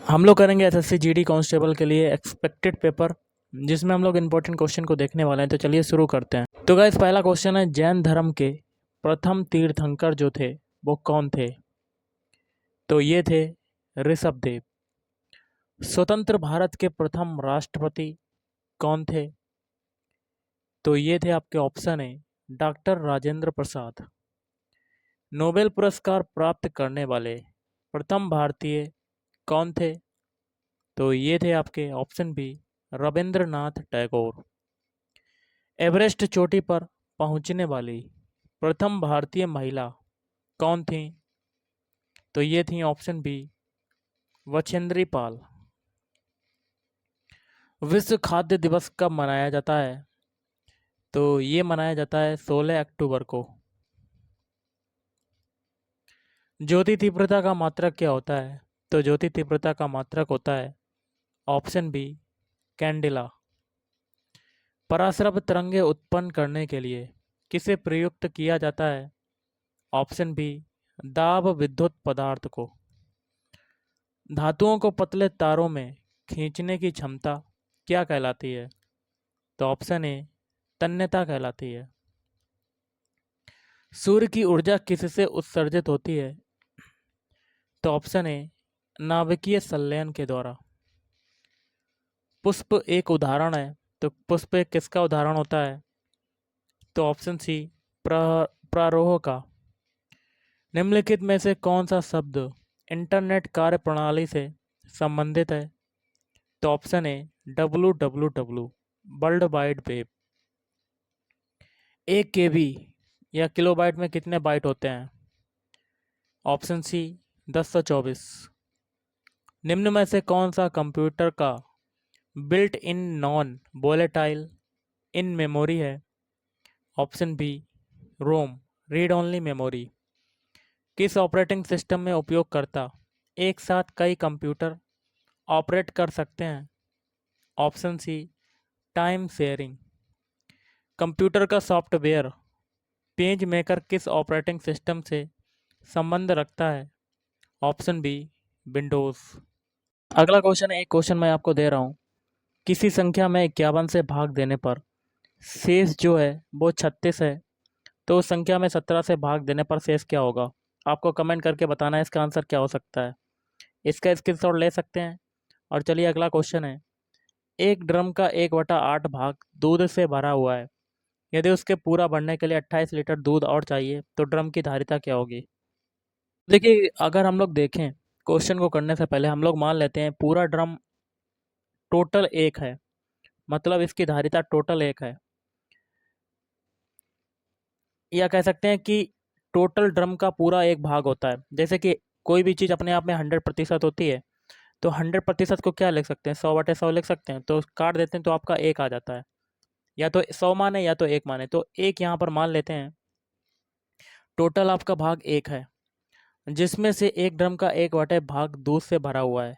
हम लोग करेंगे एसएससी जीडी कांस्टेबल के लिए एक्सपेक्टेड पेपर, जिसमें हम लोग इंपॉर्टेंट क्वेश्चन को देखने वाले हैं। तो चलिए शुरू करते हैं। तो गाइस पहला क्वेश्चन है, जैन धर्म के प्रथम तीर्थंकर जो थे वो कौन थे? तो ये थे ऋषभ देव। स्वतंत्र भारत के प्रथम राष्ट्रपति कौन थे? तो ये थे आपके ऑप्शन है डॉक्टर राजेंद्र प्रसाद। नोबेल पुरस्कार प्राप्त करने वाले प्रथम भारतीय कौन थे? तो ये थे आपके option B Rabindranath Tagore. Everest चोटी पर पहुंचने वाली प्रथम भारतीय महिला कौन थी? तो ये थी ऑप्शन बी बछेंद्री पाल। विश्व खाद्य दिवस कब मनाया जाता है? तो ये मनाया जाता है 16 अक्टूबर को। ज्योति तीव्रता का मात्रक क्या होता है? तो ज्योति तीव्रता का मात्रक होता है ऑप्शन बी कैंडिला। पराश्रव तरंगे उत्पन्न करने के लिए किसे प्रयुक्त किया जाता है? ऑप्शन बी दाब विद्युत पदार्थ को। धातुओं को पतले तारों में खींचने की क्षमता क्या कहलाती है? तो ऑप्शन ए तन्यता कहलाती है। सूर्य की ऊर्जा किससे उत्सर्जित होती है? तो ऑप्शन ए नाभिकीय संलयन के द्वारा। पुष्प एक उदाहरण है, तो पुष्प एक किसका उदाहरण होता है? तो ऑप्शन सी प्रारोह का। निम्नलिखित में से कौन सा शब्द इंटरनेट कार्य प्रणाली से संबंधित है? तो option A www world wide web. 1 KB या किलोबाइट में कितने बाइट होते हैं? Option C 1024। निम्न में से कौन सा कंप्यूटर का built in non volatile in memory है? Option B ROM read only memory. किस ऑपरेटिंग सिस्टम में उपयोगकर्ता एक साथ कई कंप्यूटर ऑपरेट कर सकते हैं? Option C time sharing. Computer का सॉफ्टवेयर पेज मेकर किस ऑपरेटिंग सिस्टम से संबंध रखता है? Option B Windows. अगला क्वेश्चन है, एक क्वेश्चन मैं आपको दे रहा हूँ। किसी संख्या में 51 से भाग देने पर शेष जो है वो 36 है, तो उस संख्या में 17 से भाग देने पर शेष क्या होगा? आपको कमेंट करके बताना है इसका आंसर क्या हो सकता है। इसका स्क्रीनशॉट ले सकते हैं। और चलिए अगला क्वेश्चन है, एक ड्रम का 1/8 भाग दूध से भरा हुआ है। यदि उसके पूरा भरने के लिए 28 लीटर दूध और चाहिए तो ड्रम की धारिता क्या होगी? देखिए, अगर हम लोग देखें क्वेश्चन को करने से पहले हम लोग मान लेते हैं पूरा ड्रम टोटल 1 है, मतलब इसकी धारिता टोटल 1 है। या कह सकते हैं कि टोटल ड्रम का पूरा एक भाग होता है। जैसे कि कोई भी चीज़ अपने आप में 100% होती है, तो 100% को क्या लिख सकते हैं? 100/100 लिख सकते हैं। तो काट देते हैं तो आपका 1 आ जाता है। या तो 100 माने या तो 1 माने, तो 1 यहाँ पर मान लेते हैं। टोटल आपका भाग 1 है, जिसमें से एक ड्रम का 1/8 भाग दूध से भरा हुआ है।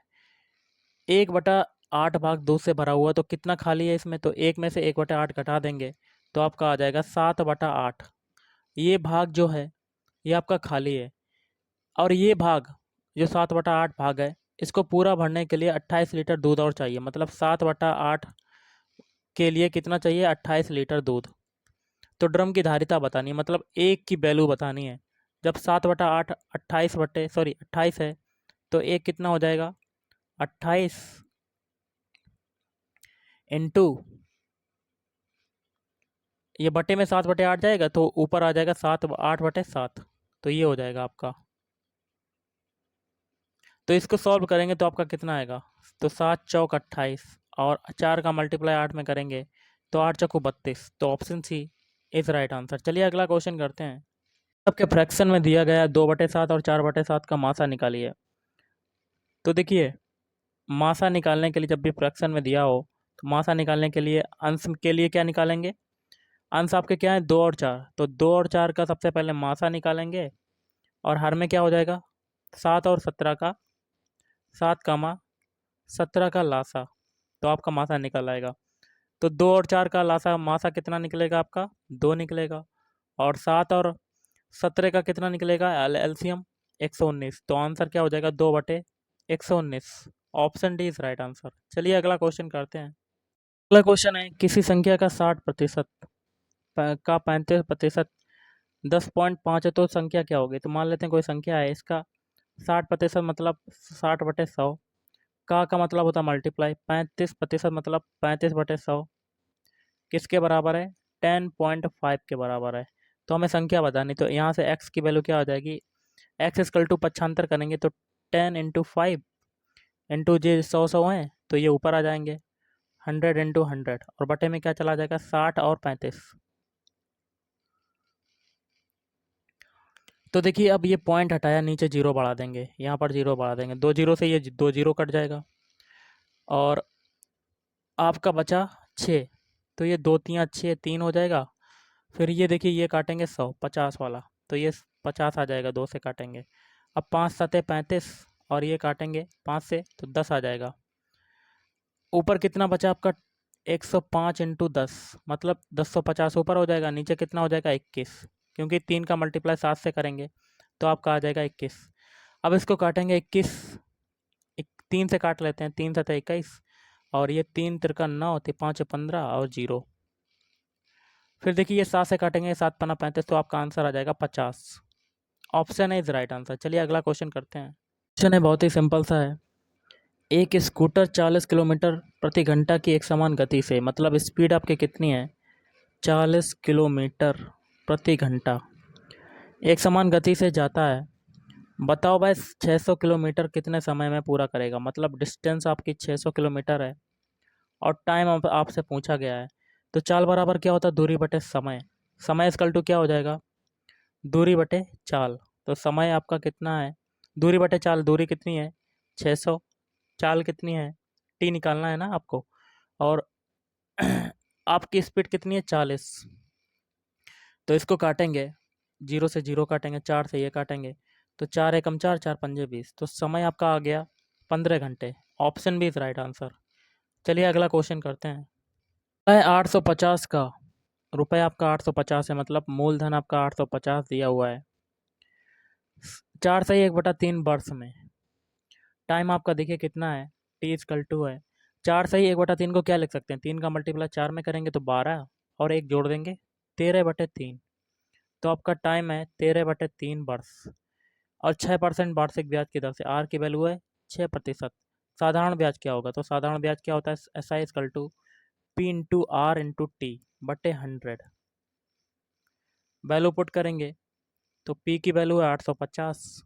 1/8 भाग दूध से भरा हुआ, तो कितना खाली है इसमें? तो 1 में से 1/8 घटा देंगे तो आपका आ जाएगा 7/8। ये भाग जो है ये आपका खाली है। और ये भाग जो 7/8 भाग है, इसको पूरा भरने के लिए 28 लीटर दूध और चाहिए। मतलब 7/8 के लिए कितना चाहिए? 28 लीटर दूध। तो ड्रम की धारिता बतानी है, मतलब एक की वैल्यू बतानी है। जब 7/8 28 है, तो एक कितना हो जाएगा? 28 इंटू ये बटे में 7/8 जाएगा तो ऊपर आ जाएगा 8/7। तो ये हो जाएगा आपका। तो इसको सॉल्व करेंगे तो आपका कितना आएगा? तो 7 चौक 28 और 4 का मल्टीप्लाई 8 में करेंगे तो 8 चौको 32। तो option C is right answer. चलिए अगला क्वेश्चन करते हैं। आपके फ्रैक्शन में दिया गया 2/7 और 4/7 का मासा निकालिए। तो देखिए, मासा निकालने के लिए जब भी फ्रैक्शन में दिया हो तो मासा निकालने के लिए अंश के लिए क्या निकालेंगे? अंश आपके क्या है? 2 और 4। तो 2 और 4 का सबसे पहले मासा निकालेंगे और हर में क्या हो जाएगा? 7 और 17 का 7 कामा 17 का लासा। तो आपका मासा निकल आएगा। तो 2 और 4 का लासा मासा कितना निकलेगा आपका? 2 निकलेगा। और 7 और 17 का कितना निकलेगा? एलसीएम 119। तो आंसर क्या हो जाएगा? 2/119। Option D is right answer. चलिए अगला क्वेश्चन करते हैं। अगला क्वेश्चन है, किसी संख्या का 60% का 35% 10.5 है तो संख्या क्या होगी। तो मान लेते हैं कोई संख्या है, इसका 60% मतलब 60/100, का मतलब होता है मल्टीप्लाई, 35% मतलब 35/100 किसके बराबर है, 10.5 के बराबर है। तो हमें संख्या बतानी, तो यहाँ से x की वैल्यू क्या हो जाएगी, x इक्वल टू 95 करेंगे तो 10 × 5 इंटू जे 100 है तो ये ऊपर आ जाएंगे, 100 × 100 और बटे में क्या चला जाएगा, 60 और 35। तो देखिए अब ये पॉइंट हटाया, नीचे जीरो बढ़ा देंगे, यहाँ पर जीरो बढ़ा देंगे, 2 जीरो से ये 2 जीरो कट जाएगा और आपका बचा 6, तो ये 2 3 6 3 हो जाएगा। फिर ये देखिए ये काटेंगे 100 50 वाला, तो ये 50 आ जाएगा, 2 से काटेंगे। अब 5 7 35 और ये काटेंगे 5 से तो 10 आ जाएगा। ऊपर कितना बचा आपका, 105 × 10 मतलब 1050 ऊपर हो जाएगा, नीचे कितना हो जाएगा 21, क्योंकि 3 का मल्टीप्लाई 7 से करेंगे तो आपका आ जाएगा 21। अब इसको काटेंगे 21, 3 से काट लेते हैं, 3 7 21 और ये 3 तिरका 9, 5 15 और 0। फिर देखिए ये 7 से काटेंगे, 7 पन्ना 35, तो आपका आंसर आ जाएगा 50। Option is right answer. चलिए अगला क्वेश्चन करते हैं। क्वेश्चन है बहुत ही सिंपल सा है, एक स्कूटर 40 किलोमीटर प्रति घंटा की एक समान गति से, मतलब स्पीड आपकी कितनी है, 40 किलोमीटर प्रति घंटा एक समान गति से जाता है। बताओ भाई 600 किलोमीटर कितने समय में पूरा करेगा। मतलब डिस्टेंस आपकी 600 किलोमीटर है और टाइम आपसे पूछा गया है। तो चाल बराबर क्या होता है, दूरी बटे समय। समय इक्वल टू क्या हो जाएगा, दूरी बटे चाल। तो समय आपका कितना है, दूरी बटे चाल, दूरी कितनी है 600, चाल कितनी है टी निकालना है ना आपको, और आपकी स्पीड कितनी है 40। तो इसको काटेंगे, 0 से 0 काटेंगे, 4 से ये काटेंगे तो 4 एकम 4, 4 पंजे 20, तो समय आपका आ गया 15 घंटे। Option B is right answer. चलिए अगला क्वेश्चन करते हैं। है 850 का, रुपये आपका 850 है, मतलब मूलधन आपका 850 दिया हुआ है। 4 से 1/3 वर्ष में टाइम आपका देखिए कितना है, टी इक्वल टू है 4 से 1/3 को क्या लिख सकते हैं, 3 का मल्टीप्लाई 4 में करेंगे तो 12 और 1 जोड़ देंगे 13/3। तो आपका टाइम है 13/3 वर्ष और 6% वार्षिक ब्याज की दर से। आर की वैल्यू है 6%। साधारण ब्याज क्या होगा, तो साधारण ब्याज क्या होता है, S I equal to P into R into T बटे 100। वैल्यू पुट करेंगे तो पी की वैल्यू है 850,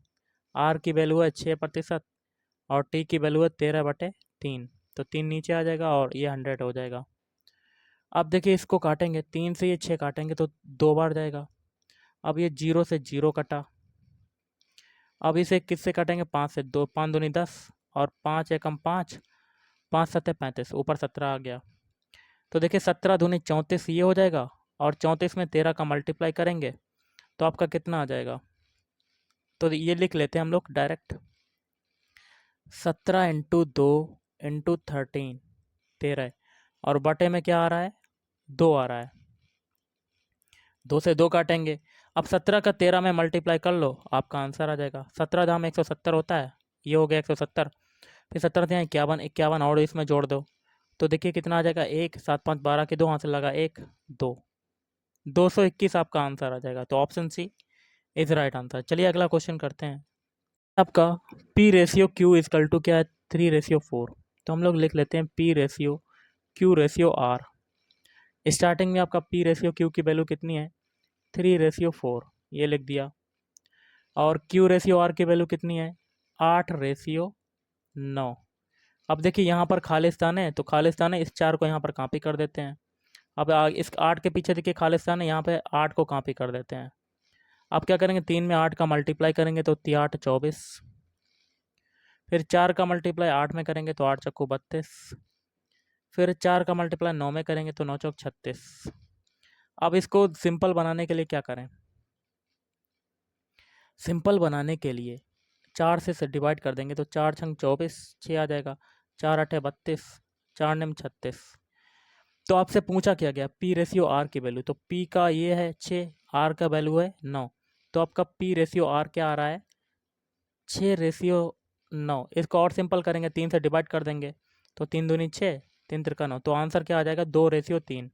आर की वैल्यू है 6% और टी की वैल्यू है 13/3। तो 3 नीचे आ जाएगा और ये 100 हो जाएगा। अब देखिए इसको काटेंगे, 3 से ये 6 काटेंगे तो 2 बार जाएगा। अब ये 0 से 0 कटा, अब इसे किससे काटेंगे, 5 से, 2 5 दूनी 10 और 5 एकम 5, 5 सत्ते 35, ऊपर 17 आ गया। तो देखिए 17 दूनी 34 ये हो जाएगा और 34 में 13 का मल्टीप्लाई करेंगे तो आपका कितना आ जाएगा। तो ये लिख लेते हैं हम लोग डायरेक्ट, 17 × 2 × 13 13 और बटे में क्या आ रहा है, 2 आ रहा है। 2 से 2 काटेंगे, अब 17 का 13 में मल्टीप्लाई कर लो, आपका आंसर आ जाएगा। 17 धाम 170 होता है, ये हो गया 170। फिर 17 से 51, 51 और इसमें जोड़ दो तो देखिए कितना आ जाएगा, 1 7 5 12 के 2 हाथ से लगा 1 2, 221 आपका आंसर आ जाएगा। तो option C is right answer. चलिए अगला क्वेश्चन करते हैं। आपका P ratio Q equal to क्या है, 3/4। तो हम लोग लिख लेते हैं P ratio Q ratio R. Starting में आपका पी रेशियो क्यू की वैल्यू कितनी है, 3/4, ये लिख दिया। और क्यू रेशियो आर की वैल्यू कितनी है, 8/9। अब देखिए यहाँ पर खालिस्तान है तो खालिस्तान है, इस 4 को यहाँ पर कॉपी कर देते हैं। अब इस 8 के पीछे देखिए खालिस्तान है, यहाँ पे 8 को कॉपी कर देते हैं। अब क्या करेंगे, 3 में 8 का मल्टीप्लाई करेंगे तो 8 24, फिर 4 का मल्टीप्लाई 8 में करेंगे तो 8 चक्कू 32, फिर 4 का मल्टीप्लाई 9 में करेंगे तो 9 चौक 36। अब इसको सिंपल बनाने के लिए क्या करें, सिंपल बनाने के लिए 4 से डिवाइड कर देंगे तो 4 छंग 24, 6 आ जाएगा, 4 8 32, 4 निम 36। तो आपसे पूछा क्या गया, पी रेशियो आर की वैल्यू, तो पी का ये है 6, आर का वैल्यू है 9, तो आपका पी रेशियो आर क्या आ रहा है, 6/9 9। इसको और सिंपल करेंगे, 3 से डिवाइड कर देंगे तो 3 दूनी 6, 3 तिरका 9। तो आंसर क्या आ जाएगा? 2:3।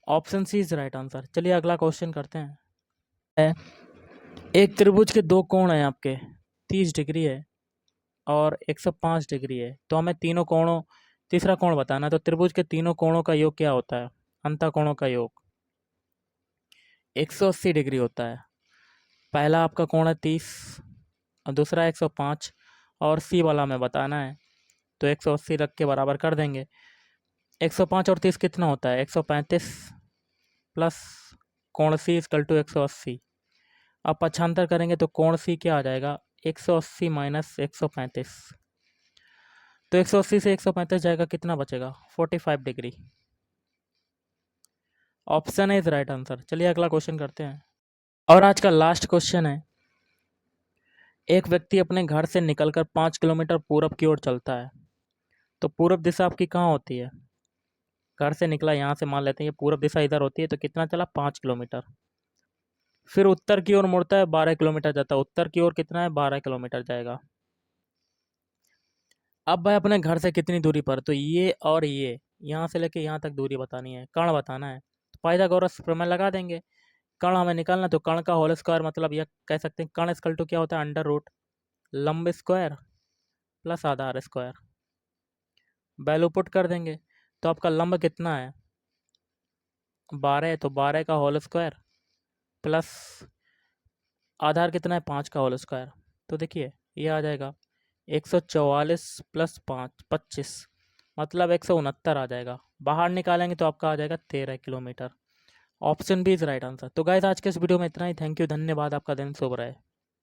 Option C is right answer. चलिए अगला क्वेश्चन करते हैं। एक त्रिभुज के दो कोण हैं आपके, 30 डिग्री है और 105 डिग्री है। तो हमें तीनों कोणों, तीसरा कोण बताना है। तो त्रिभुज के तीनों कोणों का योग क्या होता है? अंतःकोणों का योग 180 डिग्री होता है। पहला आपका कोण है 30 और दूसरा 105, और सी वाला हमें बताना है। तो 180 रख के बराबर कर देंगे। 105 और 30 कितना होता है? 135 प्लस कोण सी इक्वल टू 180। अब पक्षांतर करेंगे तो कोण सी क्या आ जाएगा? 180 माइनस 135। तो 180 से 135 जाएगा, कितना बचेगा? 45 degree. Option is right answer. चलिए अगला क्वेश्चन करते हैं। और आज का लास्ट क्वेश्चन है। एक व्यक्ति अपने घर से निकलकर 5 किलोमीटर पूरब की ओर चलता है। तो पूरब दिशा आपकी कहाँ होती है? घर से निकला, यहाँ से मान लेते हैं ये पूरब दिशा इधर होती है। तो कितना चला? 5 किलोमीटर। फिर उत्तर की ओर मुड़ता है, 12 किलोमीटर जाता है। उत्तर की ओर कितना है? 12 किलोमीटर जाएगा। अब भाई अपने घर से कितनी दूरी पर? तो ये और ये, यहाँ से लेके यहाँ तक दूरी बतानी है, कर्ण बताना है। तो पाइथागोरस प्रमेय लगा देंगे। कर्ण हमें निकालना, तो कर्ण का होल स्क्वायर, मतलब यह कह सकते हैं कर्ण इक्वल टू क्या होता है? अंडर रूट लंब स्क्वायर प्लस आधार स्क्वायर। वैल्यू पुट कर देंगे तो आपका लंब कितना है? 12 है, तो 12 का होल स्क्वायर प्लस आधार कितना है? 5 का होल स्क्वायर। तो देखिए ये आ जाएगा 144 प्लस 5 25, मतलब 169 आ जाएगा। बाहर निकालेंगे तो आपका आ जाएगा 13 kilometre. Option B is right answer. तो गाइस आज के इस वीडियो में इतना ही। थैंक यू, धन्यवाद। आपका दिन शुभ रहे।